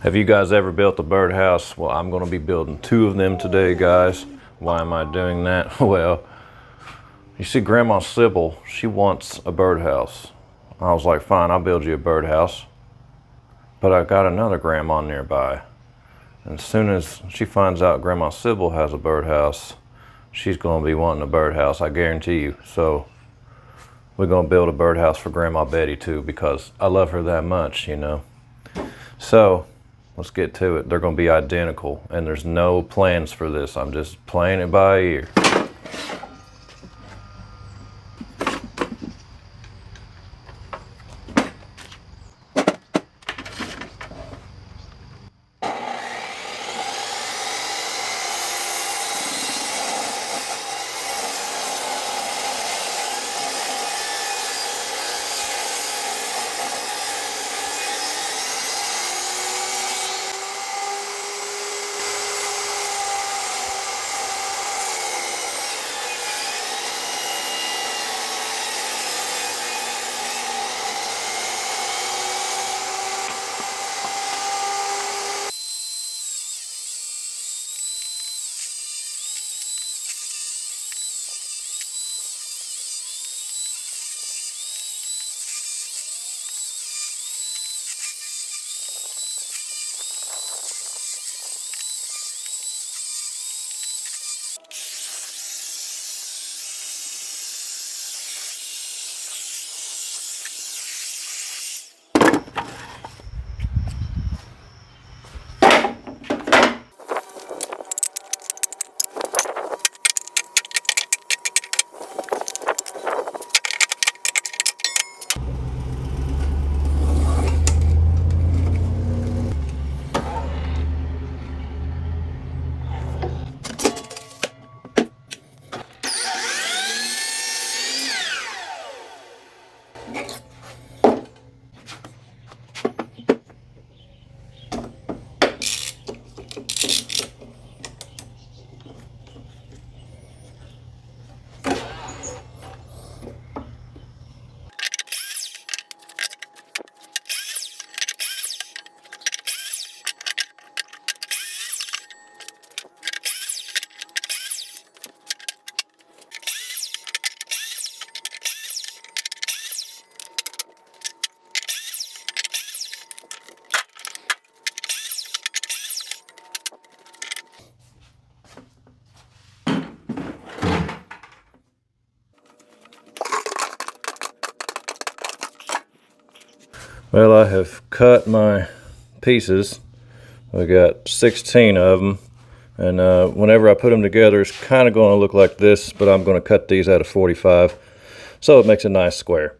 Have you guys ever built a birdhouse? Well, I'm gonna be building 2 of them today, guys. Why am I doing that? Well, you see Grandma Sybil, she wants a birdhouse. I was like, fine, I'll build you a birdhouse. But I got another grandma nearby. And as soon as she finds out Grandma Sybil has a birdhouse, she's gonna be wanting a birdhouse, I guarantee you. So we're gonna build a birdhouse for Grandma Betty too, because I love her that much, you know. So let's get to it. They're gonna be identical, and there's no plans for this. I'm just playing it by ear. Well, I have cut my pieces. We got 16 of them, and whenever I put them together, it's kind of going to look like this, but I'm going to cut these out of 45, so it makes a nice square.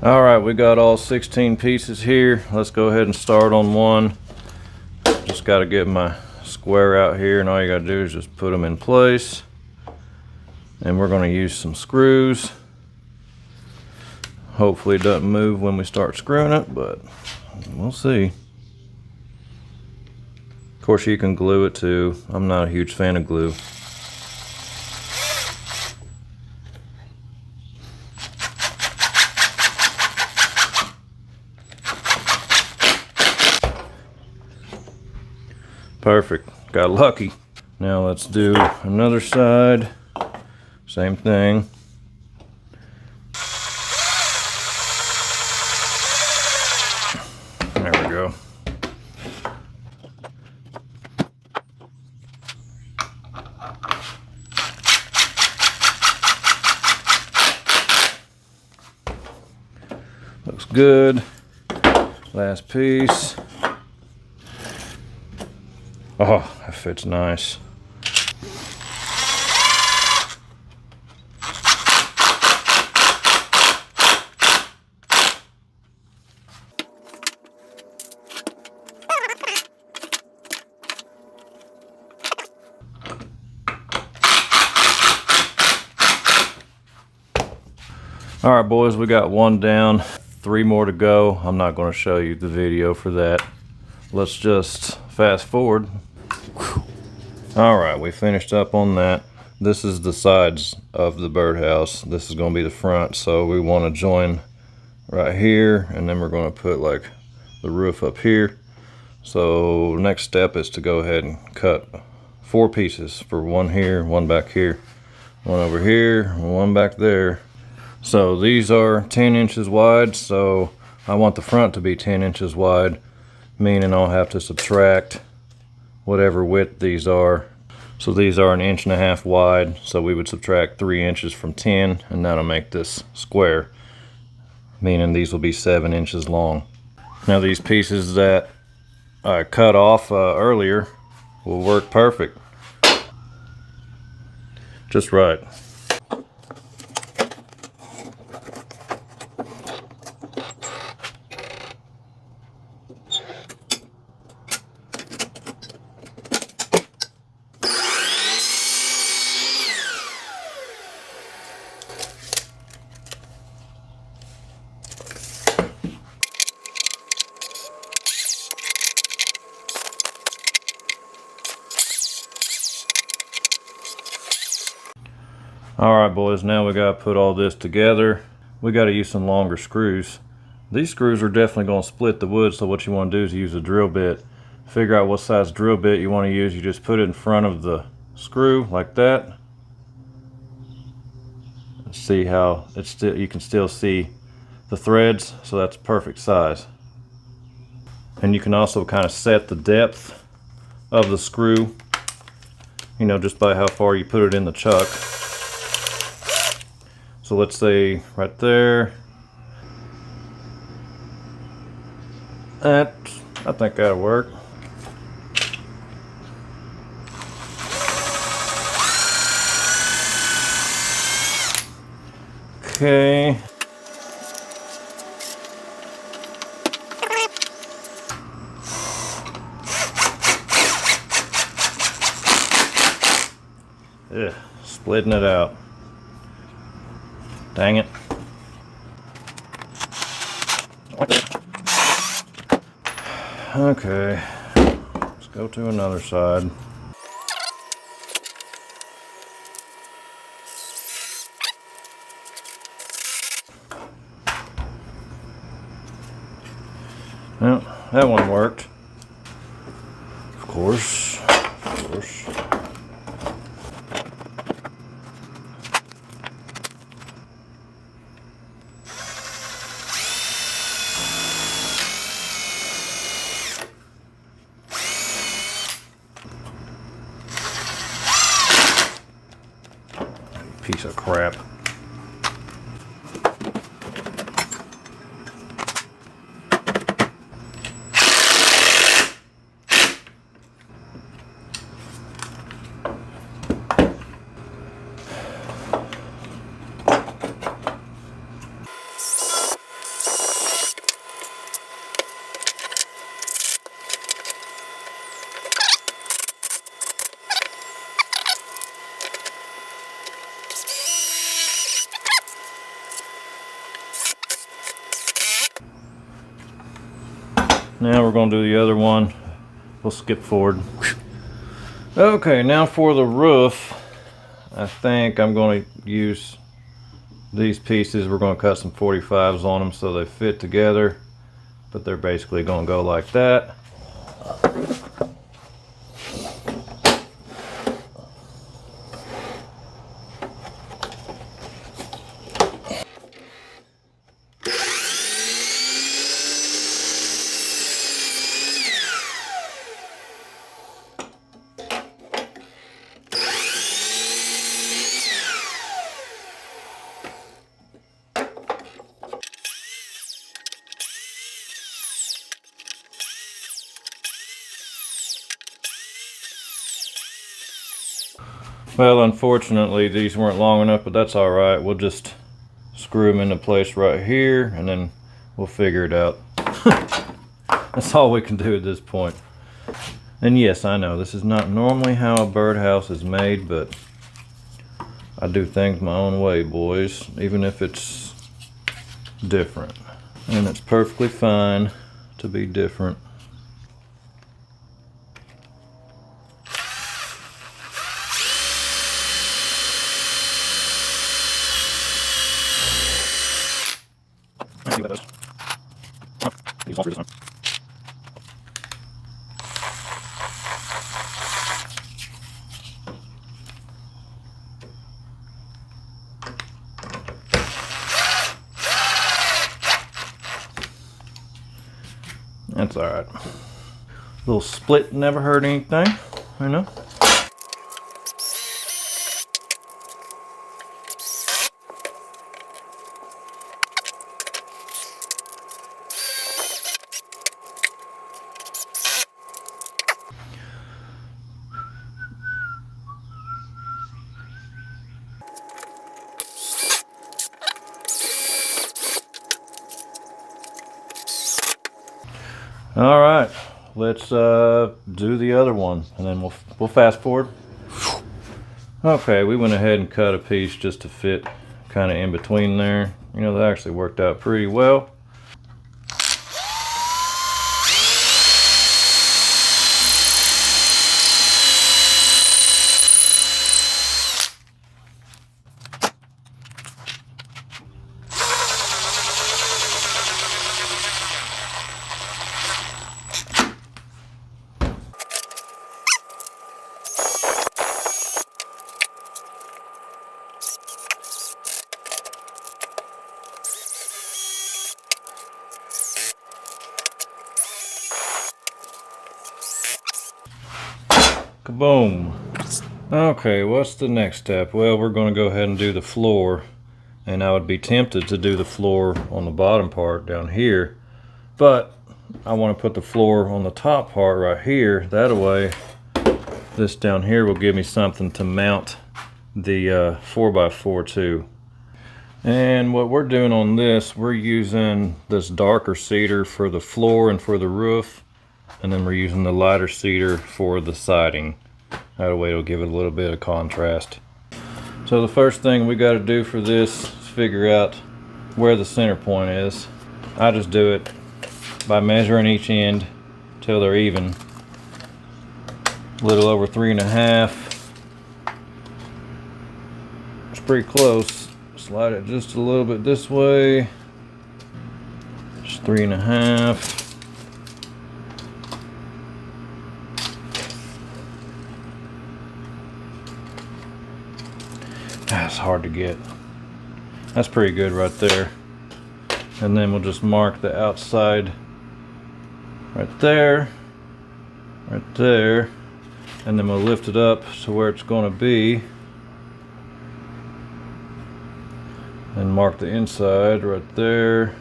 All right, we got all 16 pieces here. Let's go ahead and start on one. Just got to get my square out here, and all you got to do is just put them in place. And we're going to use some screws. Hopefully it doesn't move when we start screwing it, but we'll see. Of course, you can glue it too. I'm not a huge fan of glue. Perfect, got lucky. Now let's do another side, same thing. There we go. Looks good. Last piece. Oh, that fits nice. All right, boys, we got one down, 3 more to go. I'm not going to show you the video for that. Let's just fast forward. All right, we finished up on that. This is the sides of the birdhouse. This is going to be the front, so we want to join right here, and then we're going to put like the roof up here. So next step is to go ahead and cut 4 pieces, for one here, one back here, one over here, and one back there. So these are 10 inches wide, so I want the front to be 10 inches wide, meaning I'll have to subtract whatever width these are. So these are 1.5 inches wide, so we would subtract 3 inches from 10, and that'll make this square, meaning these will be 7 inches long. Now these pieces that I cut off earlier will work perfect. Just right. Alright boys, now we gotta put all this together. We gotta use some longer screws. These screws are definitely gonna split the wood, so what you wanna do is use a drill bit. Figure out what size drill bit you wanna use. You just put it in front of the screw like that. See how it's still, you can still see the threads, so that's perfect size. And you can also kind of set the depth of the screw, you know, just by how far you put it in the chuck. So let's say right there. I think that'll work. Okay. Ugh, splitting it out. Dang it. Okay, let's go to another side. Well, that one worked. Of course, of course. Piece of crap. Now we're going to do the other one. We'll skip forward. Okay, now for the roof, I think I'm going to use these pieces. We're going to cut some 45s on them so they fit together, but they're basically going to go like that. Well, unfortunately, these weren't long enough, but that's all right. We'll just screw them into place right here, and then we'll figure it out. That's all we can do at this point. And yes, I know this is not normally how a birdhouse is made, but I do things my own way, boys, even if it's different. And it's perfectly fine to be different. That's all right. Little split never hurt anything, you know. All right, let's do the other one, and then we'll fast forward. Okay, we went ahead and cut a piece just to fit kind of in between there. You know, that actually worked out pretty well. Kaboom. Okay, what's the next step? Well, we're going to go ahead and do the floor, and I would be tempted to do the floor on the bottom part down here, but I want to put the floor on the top part right here. That way, this down here will give me something to mount the 4x4 to. And what we're doing on this, we're using this darker cedar for the floor and for the roof, and then we're using the lighter cedar for the siding. That way it'll give it a little bit of contrast. So the first thing we got to do for this is figure out where the center point is. I just do it by measuring each end till they're even. A little over 3.5. It's pretty close. Slide it just a little bit this way. Just 3.5. That's hard to get. That's pretty good right there. And then we'll just mark the outside right there, right there, and then we'll lift it up to where it's going to be, and mark the inside right there,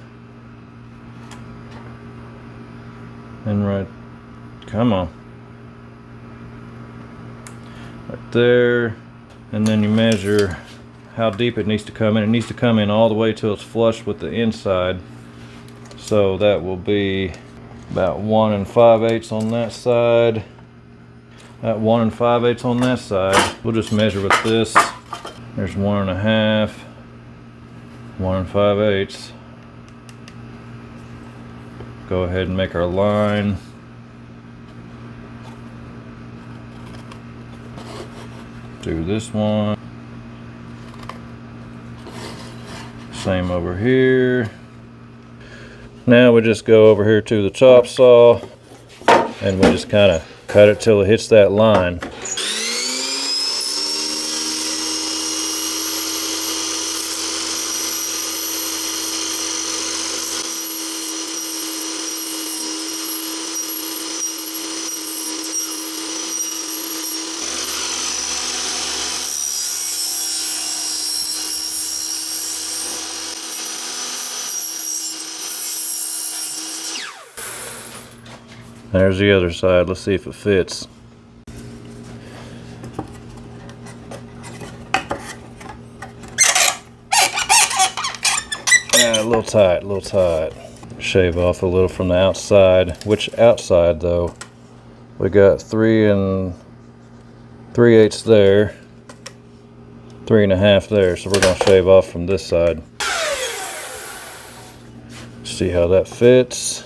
and right, come on, right there. And then you measure how deep it needs to come in. It needs to come in all the way till it's flush with the inside. So that will be about 1 5/8 on that side. At 1 5/8 on that side. We'll just measure with this. There's 1.5, 1 5/8. Go ahead and make our line. Do this one. Same over here. Now we just go over here to the chop saw, and we just kind of cut it till it hits that line. There's the other side. Let's see if it fits. A little tight, a little tight. Shave off a little from the outside. Which outside though? We got 3 3/8 there, 3 1/2 there. So we're gonna shave off from this side. See how that fits.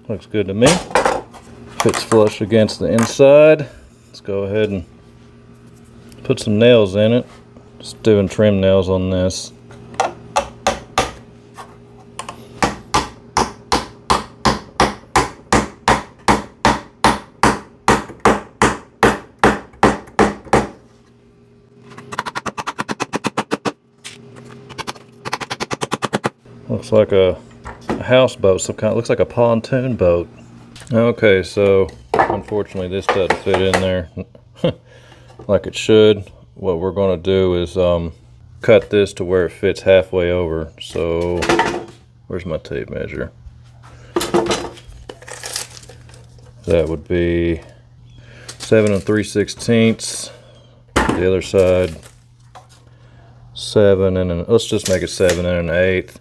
Looks good to me. Fits flush against the inside. Let's go ahead and put some nails in it. Just doing trim nails on this. Looks like a houseboat, some kind. Looks like a pontoon boat. Okay, so unfortunately this doesn't fit in there like it should. What we're going to do is cut this to where it fits halfway over. So where's my tape measure? That would be 7 3/16. The other side 7 let's just make it 7 1/8.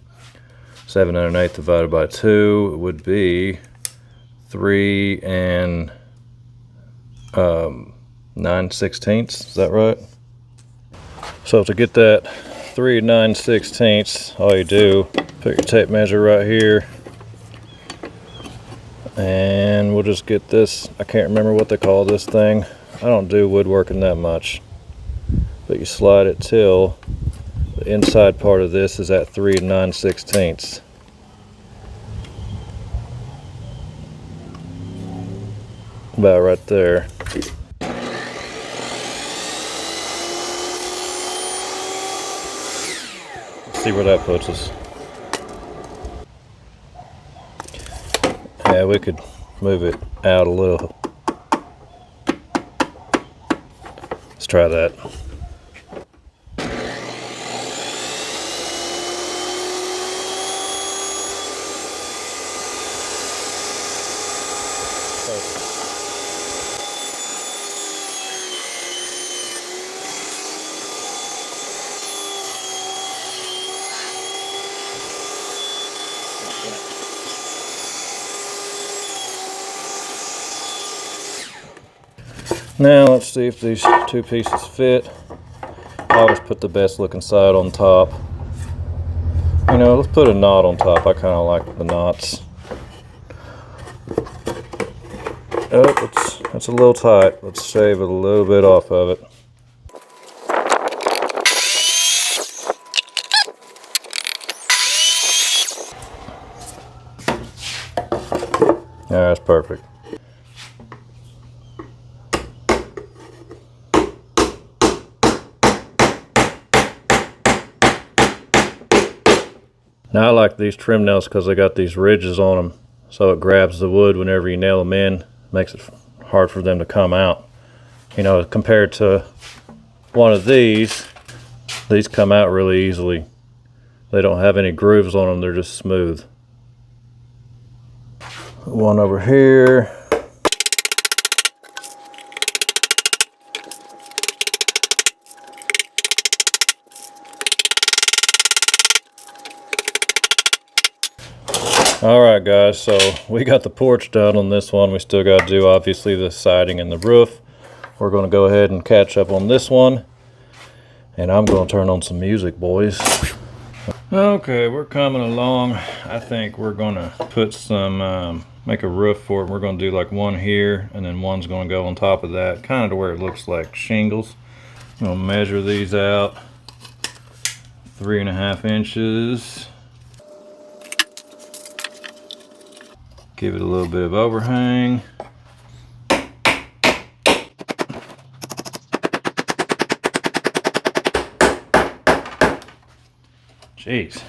7 1/8 divided by 2 would be 3 9/16. Is that right? So to get that 3 9/16, all you do, put your tape measure right here, and we'll just get this. I can't remember what they call this thing. I don't do woodworking that much, but you slide it till the inside part of this is at 3 9/16. About right there. See where that puts us. Yeah, we could move it out a little. Let's try that. Now let's see if these two pieces fit. I always put the best looking side on top. You know, let's put a knot on top. I kind of like the knots. Oh, it's a little tight. Let's shave a little bit off of it. Yeah, that's perfect. Now I like these trim nails because they got these ridges on them, so it grabs the wood whenever you nail them in. Makes it hard for them to come out. You know, compared to one of these come out really easily. They don't have any grooves on them, they're just smooth. One over here. Alright guys, so we got the porch done on this one. We still got to do obviously the siding and the roof. We're going to go ahead and catch up on this one. And I'm going to turn on some music, boys. Okay, we're coming along. I think we're going to put some, make a roof for it. We're going to do like one here, and then one's going to go on top of that, kind of to where it looks like shingles. I'm going to measure these out. 3 1/2 inches. Give it a little bit of overhang. Jeez.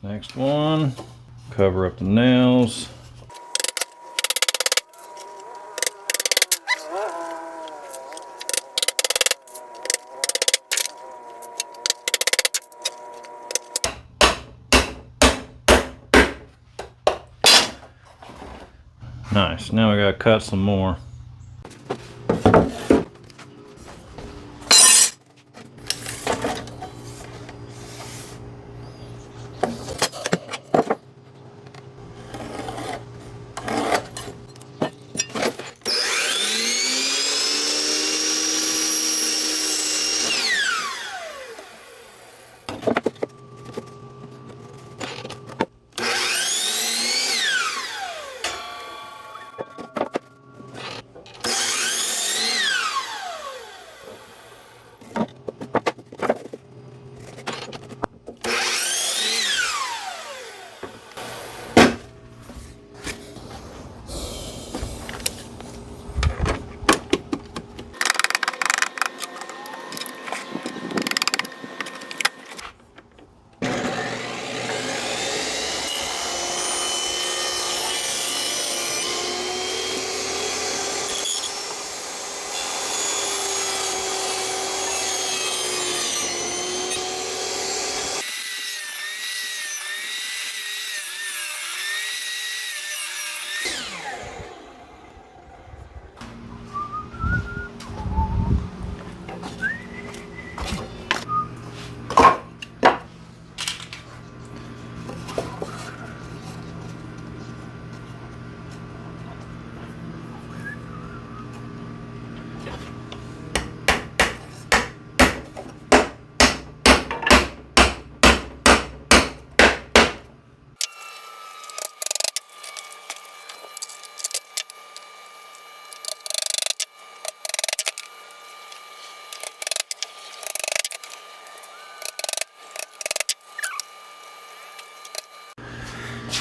Next one, cover up the nails. Nice. Now we gotta cut some more.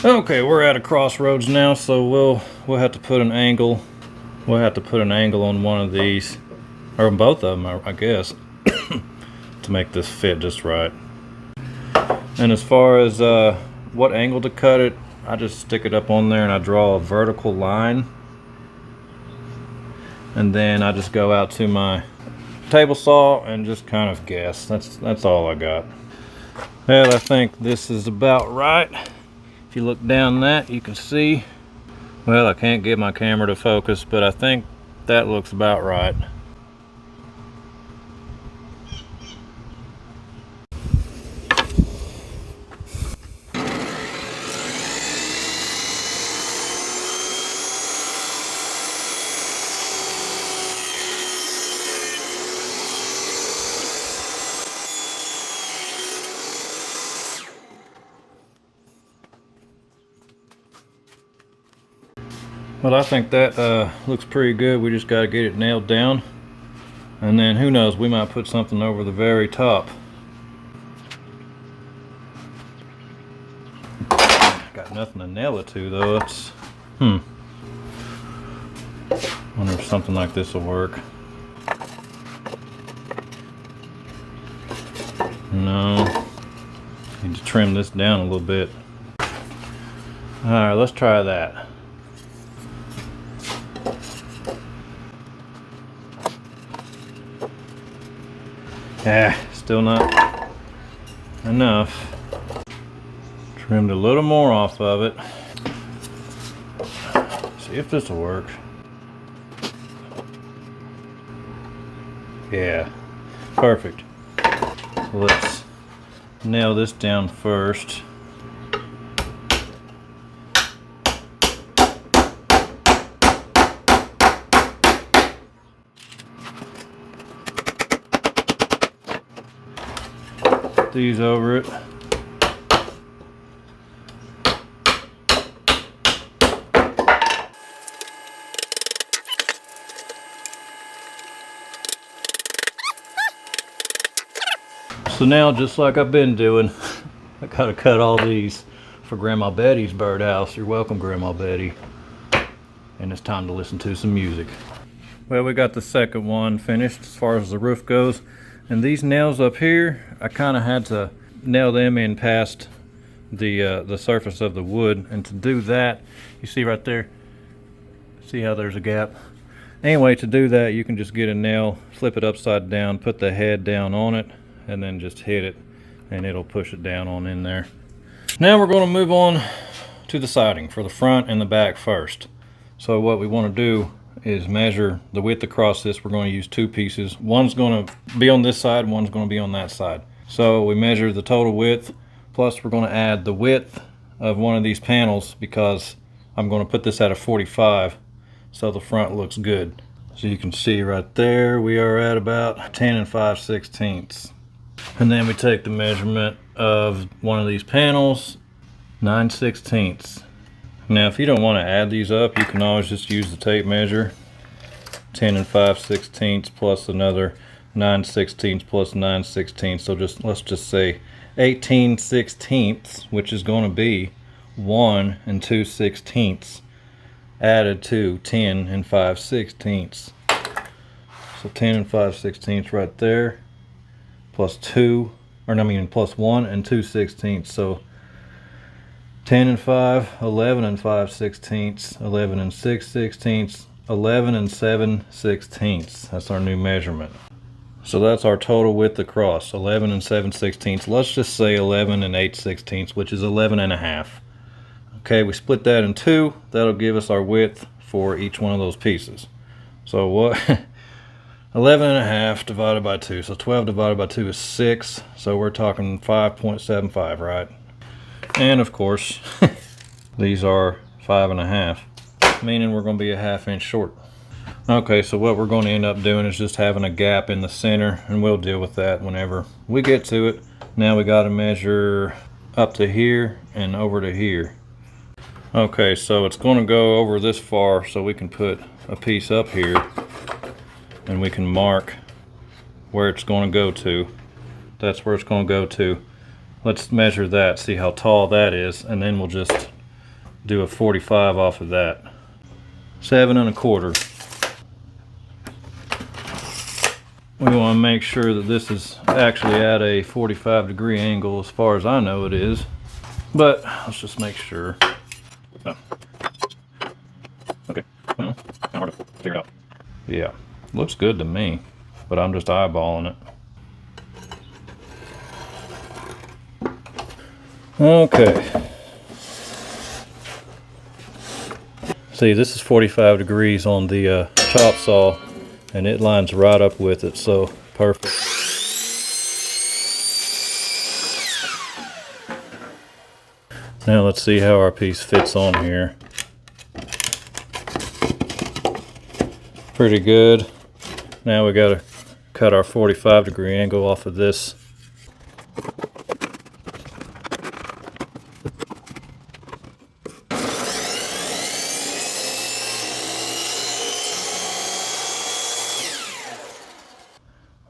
Okay, we're at a crossroads now, so we'll have to put an angle. We'll have to put an angle on one of these, or both of them, I guess, to make this fit just right. And as far as what angle to cut it, I just stick it up on there and I draw a vertical line, and then I just go out to my table saw and just kind of guess. That's all I got. Well, I think this is about right. If you look down that, you can see, well, I can't get my camera to focus, but I think that looks about right. Well, I think that looks pretty good. We just got to get it nailed down, and then who knows, we might put something over the very top. Got nothing to nail it to though. It's wonder if something like this will work. No, need to trim this down a little bit. All right, let's try that. Still not enough. Trimmed a little more off of it. See if this will work. Yeah, perfect. So let's nail this down first. These over it. So now, just like I've been doing, I gotta cut all these for Grandma Betty's birdhouse. You're welcome, Grandma Betty. And it's time to listen to some music. Well, we got the second one finished as far as the roof goes. And these nails up here, I kind of had to nail them in past the surface of the wood. And to do that, you see right there, see how there's a gap? Anyway, to do that, you can just get a nail, flip it upside down, put the head down on it, and then just hit it, and it'll push it down on in there. Now we're going to move on to the siding for the front and the back first. So what we want to do is measure the width across this. We're going to use two pieces. One's going to be on this side, one's going to be on that side. So we measure the total width, plus we're going to add the width of one of these panels because I'm going to put this at a 45 so the front looks good. So you can see right there we are at about 10 5/16. And then we take the measurement of one of these panels, 9/16. Now if you don't want to add these up, you can always just use the tape measure. 10 5/16 plus another 9/16 plus 9/16. So let's just say 18/16, which is going to be 1 2/16 added to 10 5/16. So 10 5/16 right there, plus 2, plus 1 2/16. So 10 5, 11 5/16, 11 6/16, 11 7/16. That's our new measurement. So that's our total width across, 11 7/16. Let's just say 11 8/16, which is 11 1/2. Okay, we split that in two. That'll give us our width for each one of those pieces. So what? 11 1/2 divided by 2. So 12 divided by 2 is 6. So we're talking 5.75, right? And of course, these are 5 1/2, meaning we're going to be a 1/2 inch short. Okay, so what we're going to end up doing is just having a gap in the center, and we'll deal with that whenever we get to it. Now we got to measure up to here and over to here. Okay, so it's going to go over this far, so we can put a piece up here and we can mark where it's going to go to. That's where it's going to go to. Let's measure that, see how tall that is, and then we'll just do a 45 off of that. 7 1/4. We want to make sure that this is actually at a 45-degree angle. As far as I know it is, but let's just make sure. Oh. Okay, well, kind of hard to figure it out. Yeah, looks good to me, but I'm just eyeballing it. Okay. See, this is 45 degrees on the chop saw, and it lines right up with it, so perfect. Now let's see how our piece fits on here. Pretty good. Now we got to cut our 45-degree angle off of this.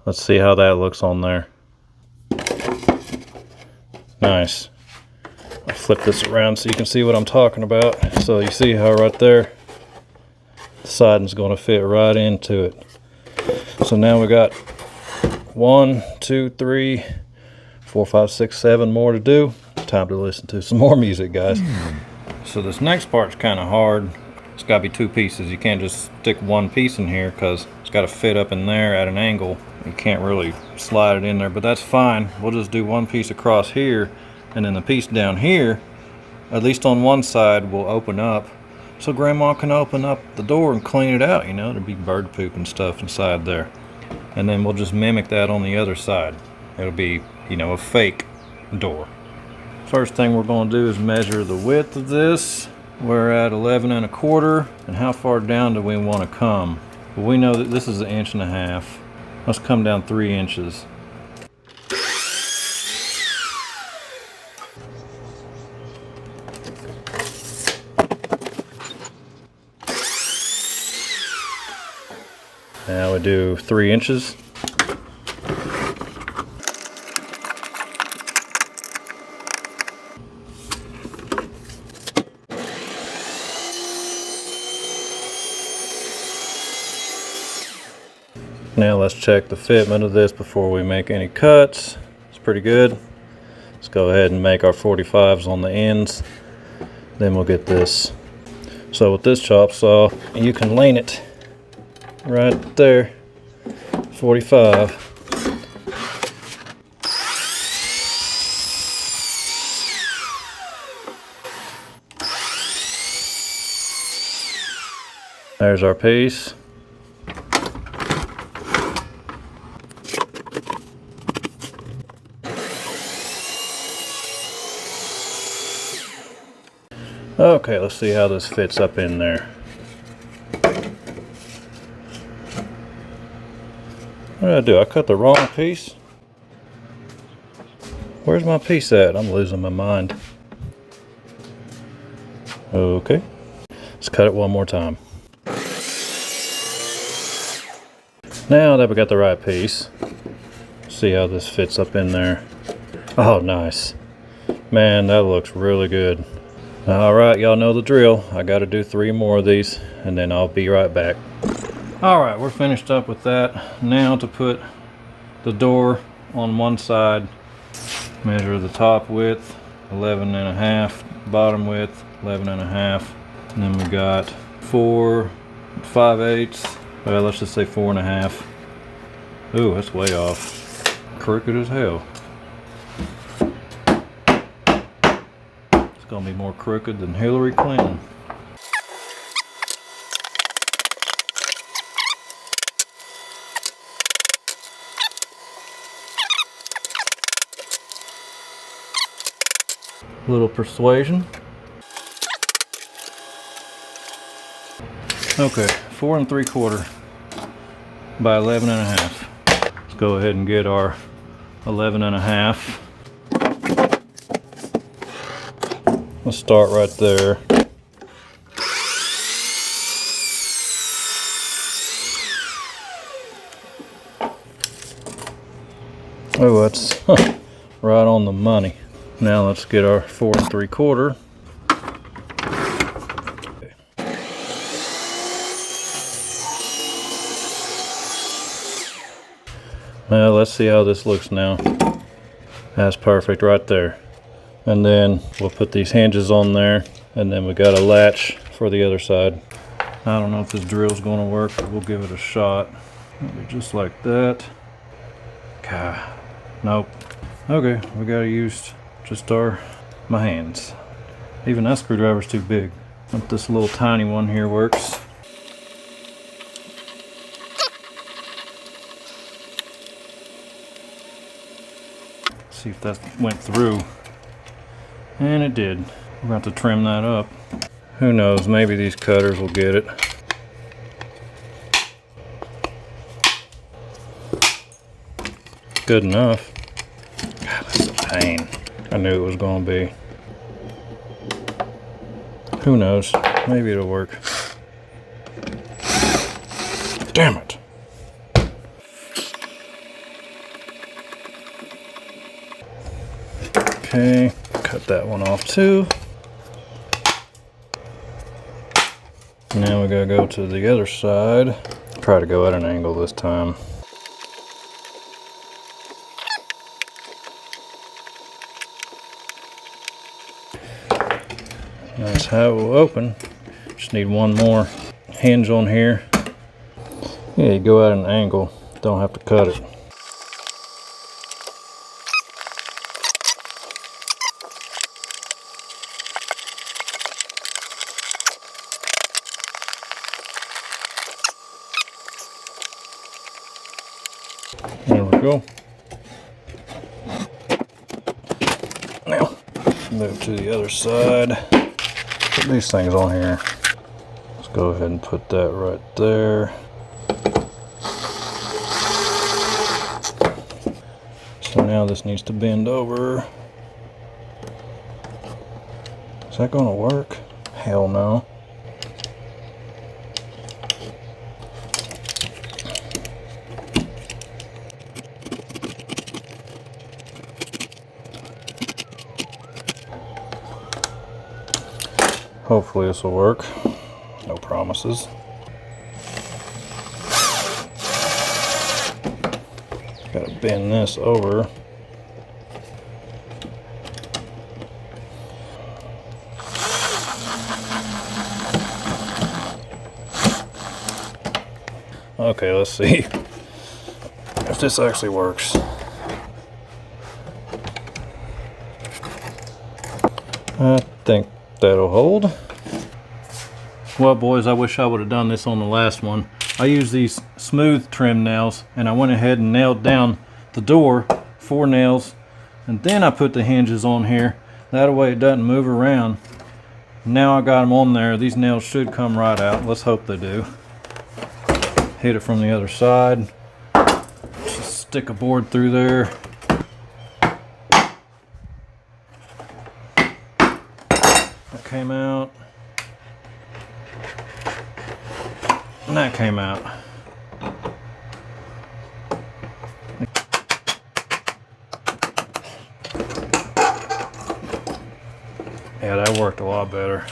Let's see how that looks on there. Nice. I'll flip this around so you can see what I'm talking about. So you see how right there, the siding's going to fit right into it. So now we got 1, 2, 3, 4, 5, 6, 7 more to do. Time to listen to some more music, guys. So this next part's kind of hard. It's got to be two pieces. You can't just stick one piece in here because it's got to fit up in there at an angle. You can't really slide it in there, but that's fine. We'll just do one piece across here, and then the piece down here, at least on one side, will open up so Grandma can open up the door and clean it out. You know, there'll be bird poop and stuff inside there. And then we'll just mimic that on the other side. It'll be, you know, a fake door. First thing we're going to do is measure the width of this. We're at 11 1/4, and how far down do we want to come? Well, we know that this is 1.5 inches. Let's come down 3 inches. Now we do 3 inches. Now let's check the fitment of this before we make any cuts. It's pretty good. Let's go ahead and make our 45s on the ends. Then we'll get this. So with this chop saw, you can lean it right there, 45. There's our piece. Okay, let's see how this fits up in there. What did I do? I cut the wrong piece? Where's my piece at? I'm losing my mind. Okay, let's cut it one more time. Now that we got the right piece, see how this fits up in there. Oh, nice. Man, that looks really good. All right, y'all know the drill. I got to do 3 more of these and then I'll be right back. All right, we're finished up with that. Now to put the door on one side, measure the top width, 11.5, bottom width, 11.5. And then we got 4 5/8. Well, let's just say 4.5. Ooh, that's way off. Crooked as hell. It's gonna be more crooked than Hillary Clinton. Little persuasion. Okay, 4 3/4 by 11.5. Let's go ahead and get our 11.5. Let's start right there. Oh, that's right on the money. Now let's get our 4 3/4. Well, let's see how this looks now. That's perfect right there. And then we'll put these hinges on there, and then we got a latch for the other side. I don't know if this drill's gonna work, but we'll give it a shot. Maybe just like that. God, nope. Okay, we gotta use just my hands. Even that screwdriver's too big. But this little tiny one here works. See if that went through. And it did. We're going to have to trim that up. Who knows, maybe these cutters will get it. Good enough. God, that's a pain. I knew it was going to be. Who knows, maybe it'll work. Damn it. Okay, cut that one off too. Now we gotta go to the other side. Try to go at an angle this time. That's how it will open. Just need one more hinge on here. Yeah, you go at an angle, don't have to cut it. There we go. Now, move to the other side. Put these things on here. Let's go ahead and put that right there. So now this needs to bend over. Is that gonna work? Hell no. Hopefully this will work. No promises. Gotta bend this over. Okay, let's see if this actually works. I think that'll hold. Well, boys, I wish I would have done this on the last one. I used these smooth trim nails, and I went ahead and nailed down the door, 4 nails, and then I put the hinges on here. That way it doesn't move around. Now I got them on there. These nails should come right out. Let's hope they do. Hit it from the other side. Just stick a board through there. That came out. And that came out. Yeah, that worked a lot better.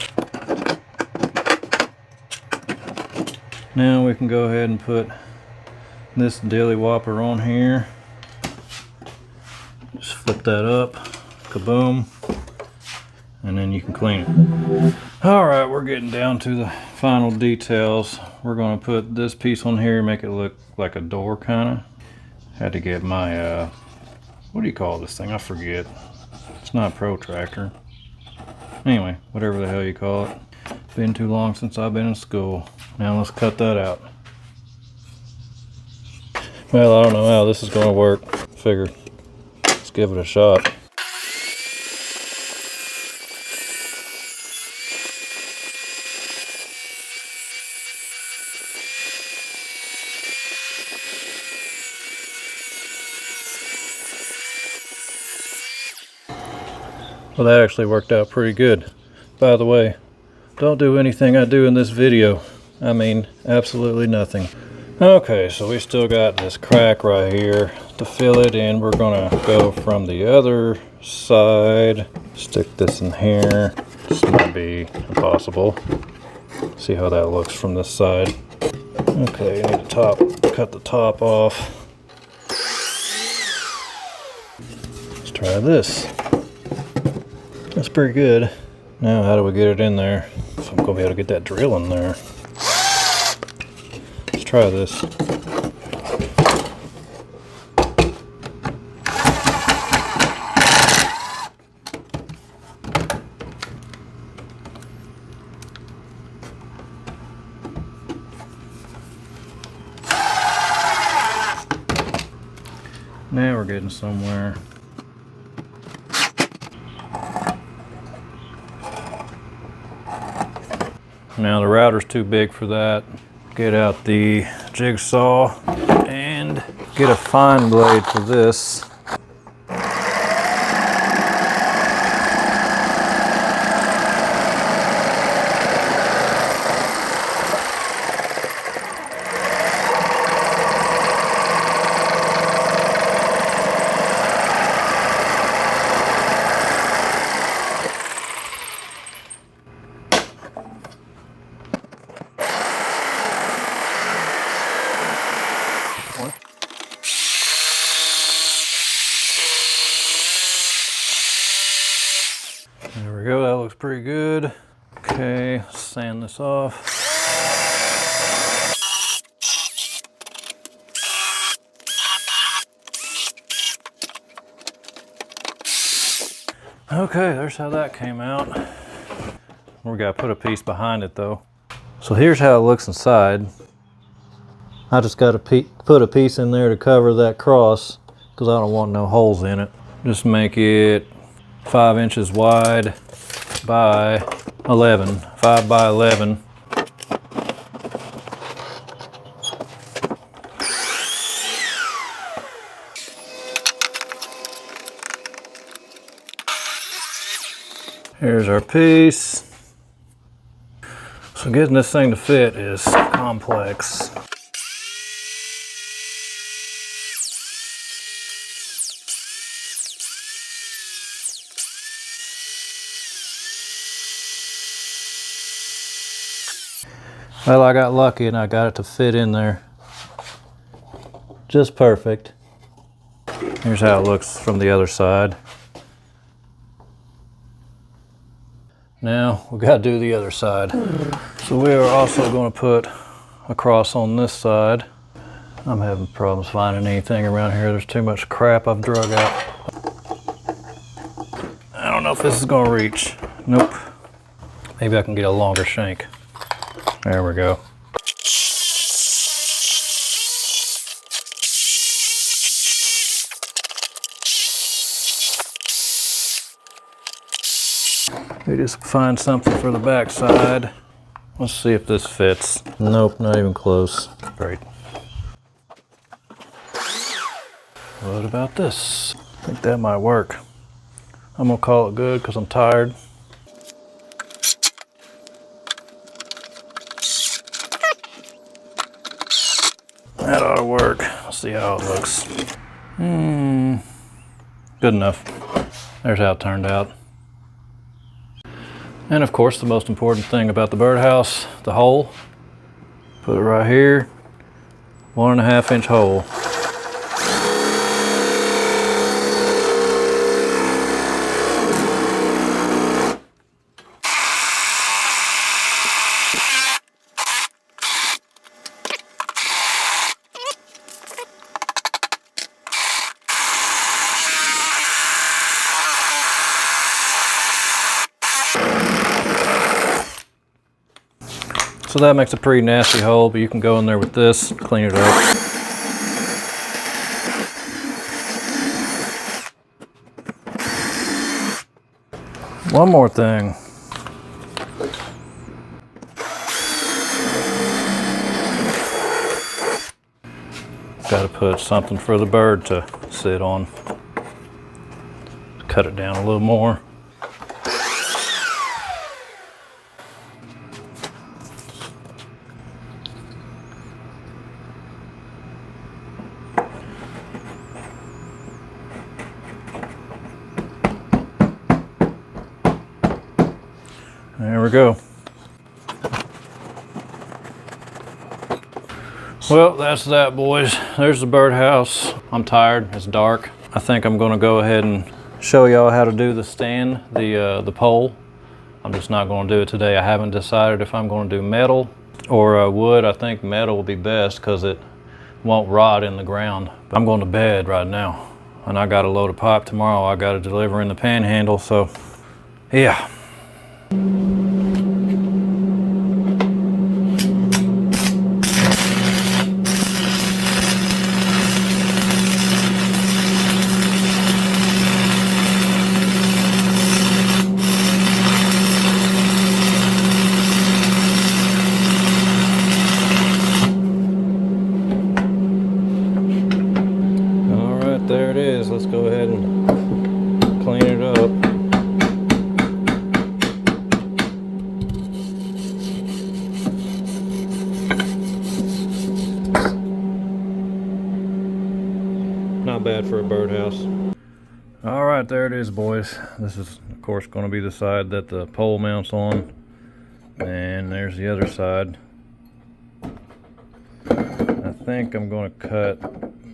Now we can go ahead and put this dilly whopper on here. Just flip that up, kaboom, and then you can clean it. All right, we're getting down to the final details. We're gonna put this piece on here, make it look like a door kinda. Had to get my, what do you call this thing? I forget. It's not a protractor. Anyway, whatever the hell you call it. Been too long since I've been in school. Now let's cut that out. Well, I don't know how this is gonna work. Figured, let's give it a shot. Well, that actually worked out pretty good. By the way, don't do anything I do in this video. I mean, absolutely nothing. Okay, so we still got this crack right here. To fill it in, we're gonna go from the other side. Stick this in here. This might be impossible. See how that looks from this side. Okay, you need to cut the top off. Let's try this. That's pretty good. Now, how do we get it in there? So I'm gonna be able to get that drill in there. Let's try this. Now we're getting somewhere. Now the router's too big for that. Get out the jigsaw and get a fine blade for this. There we go, that looks pretty good. Okay, sand this off. Okay, there's how that came out. We gotta put a piece behind it though. So here's how it looks inside. I just gotta put a piece in there to cover that cross because I don't want no holes in it. Just make it 5 inches wide by 11, 5 by 11. Here's our piece. So getting this thing to fit is complex. Well, I got lucky and I got it to fit in there. Just perfect. Here's how it looks from the other side. Now we got to do the other side. So we are also going to put a cross on this side. I'm having problems finding anything around here. There's too much crap I've drug out. I don't know if this is going to reach. Nope. Maybe I can get a longer shank. There we go. We just find something for the back side. Let's see if this fits. Nope, not even close. Great. What about this? I think that might work. I'm gonna call it good because I'm tired. That ought to work. Let's see how it looks. Good enough. There's how it turned out. And of course, the most important thing about the birdhouse, the hole. Put it right here, 1.5 inch hole. So that makes a pretty nasty hole, but you can go in there with this, clean it up. One more thing. Got to put something for the bird to sit on. Cut it down a little more. There we go. Well, that's that, boys. There's the birdhouse. I'm tired, it's dark. I think I'm gonna go ahead and show y'all how to do the stand, the pole. I'm just not gonna do it today. I haven't decided if I'm gonna do metal or wood. I think metal will be best because it won't rot in the ground. I'm going to bed right now. And I got a load of pipe tomorrow I gotta deliver in the panhandle, so yeah. There it is. Let's go ahead and clean it up. Not bad for a birdhouse. All right, there it is, boys. This is, of course, going to be the side that the pole mounts on. And there's the other side. I think I'm going to cut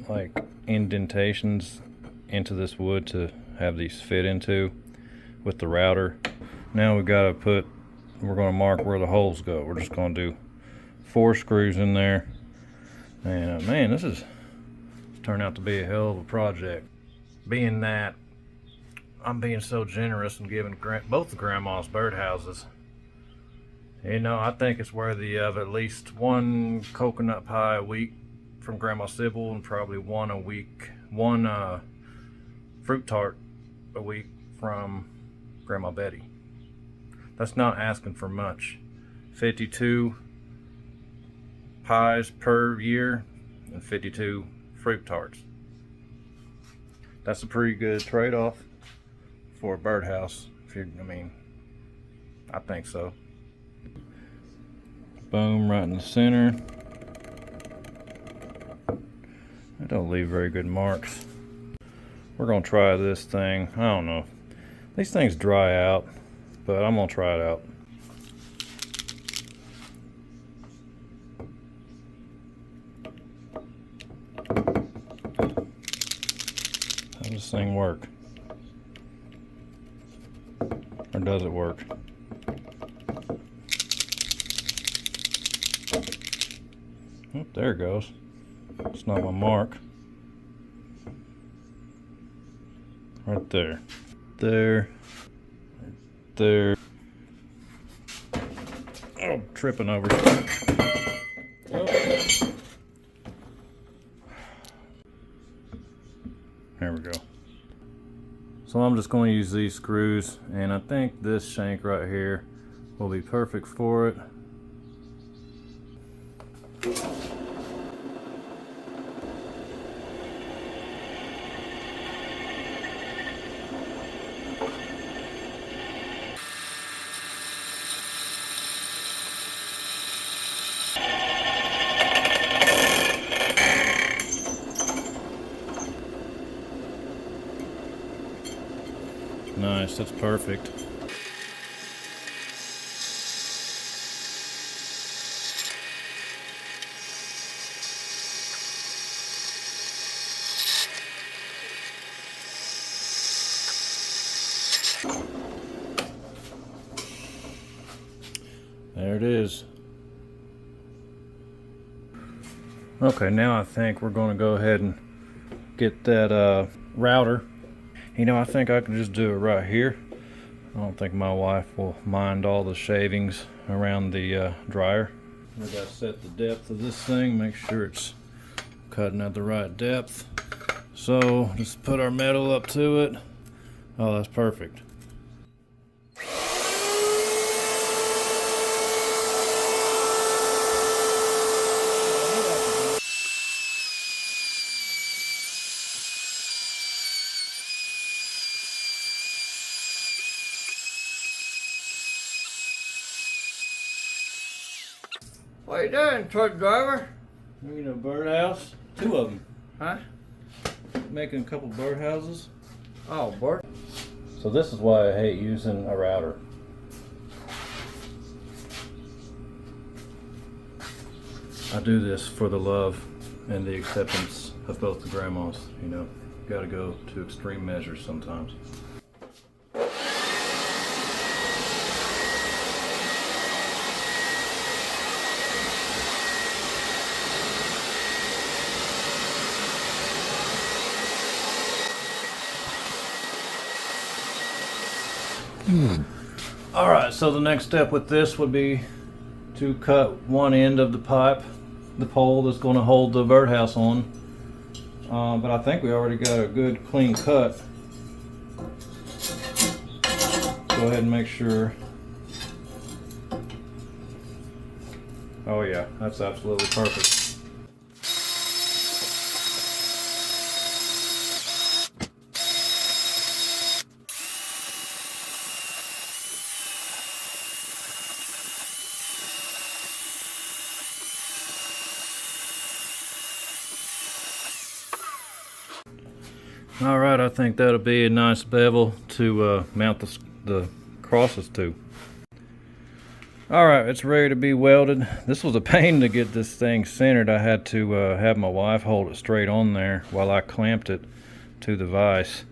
like indentations into this wood to have these fit into with the router. Now we're going to mark where the holes go. We're just going to do 4 screws in there. And man, this is turned out to be a hell of a project. Being that I'm being so generous and giving both the grandma's birdhouses, you know, I think it's worthy of at least 1 coconut pie a week from Grandma Sybil, and probably one fruit tart a week from Grandma Betty. That's not asking for much. 52 pies per year and 52 fruit tarts. That's a pretty good trade-off for a birdhouse. I think so. Boom, right in the center. It don't leave very good marks. We're gonna try this thing. I don't know. These things dry out, but I'm gonna try it out. How does this thing work? Or does it work? Oh, there it goes. It's not my mark. Right there. There. There. Oh, tripping over. Oh. There we go. So I'm just going to use these screws, and I think this shank right here will be perfect for it. Nice, that's perfect. There it is. Okay, now I think we're going to go ahead and get that router. You know, I think I can just do it right here. I don't think my wife will mind all the shavings around the dryer. We gotta set the depth of this thing, make sure it's cutting at the right depth. So just put our metal up to it. Oh, that's perfect. What are you doing, truck driver? Making a birdhouse. 2 of them. Huh? Making a couple birdhouses. Oh, bird. So this is why I hate using a router. I do this for the love and the acceptance of both the grandmas. You know, gotta go to extreme measures sometimes. All right, so the next step with this would be to cut one end of the pipe, the pole that's going to hold the birdhouse on. But I think we already got a good clean cut. Go ahead and make sure. Oh yeah, that's absolutely perfect. All right, I think that'll be a nice bevel to mount the crosses to. All right, it's ready to be welded. This was a pain to get this thing centered. I had to have my wife hold it straight on there while I clamped it to the vise.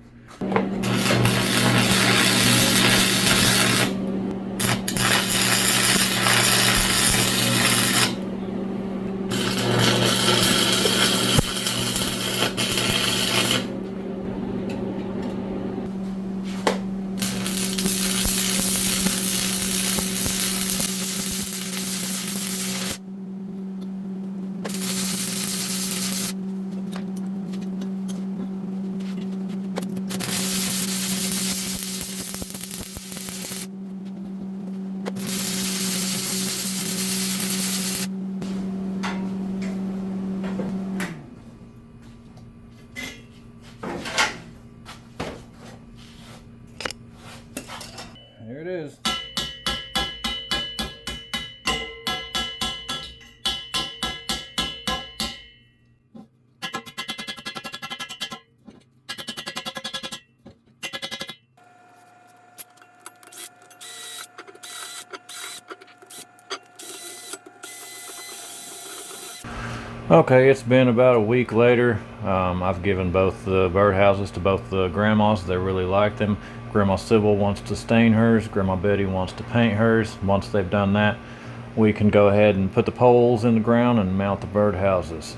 Here it is. Okay, it's been about a week later. I've given both the birdhouses to both the grandmas. They really like them. Grandma Sybil wants to stain hers. Grandma Betty wants to paint hers. Once they've done that, we can go ahead and put the poles in the ground and mount the birdhouses.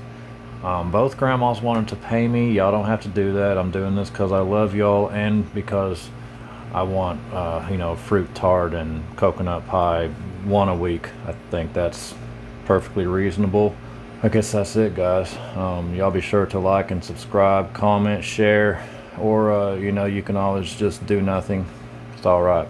Both grandmas wanted to pay me. Y'all don't have to do that. I'm doing this because I love y'all and because I want, you know, fruit tart and coconut pie, one a week. I think that's perfectly reasonable. I guess that's it, guys. Y'all be sure to like and subscribe, comment, share, or, you know, you can always just do nothing. It's all right.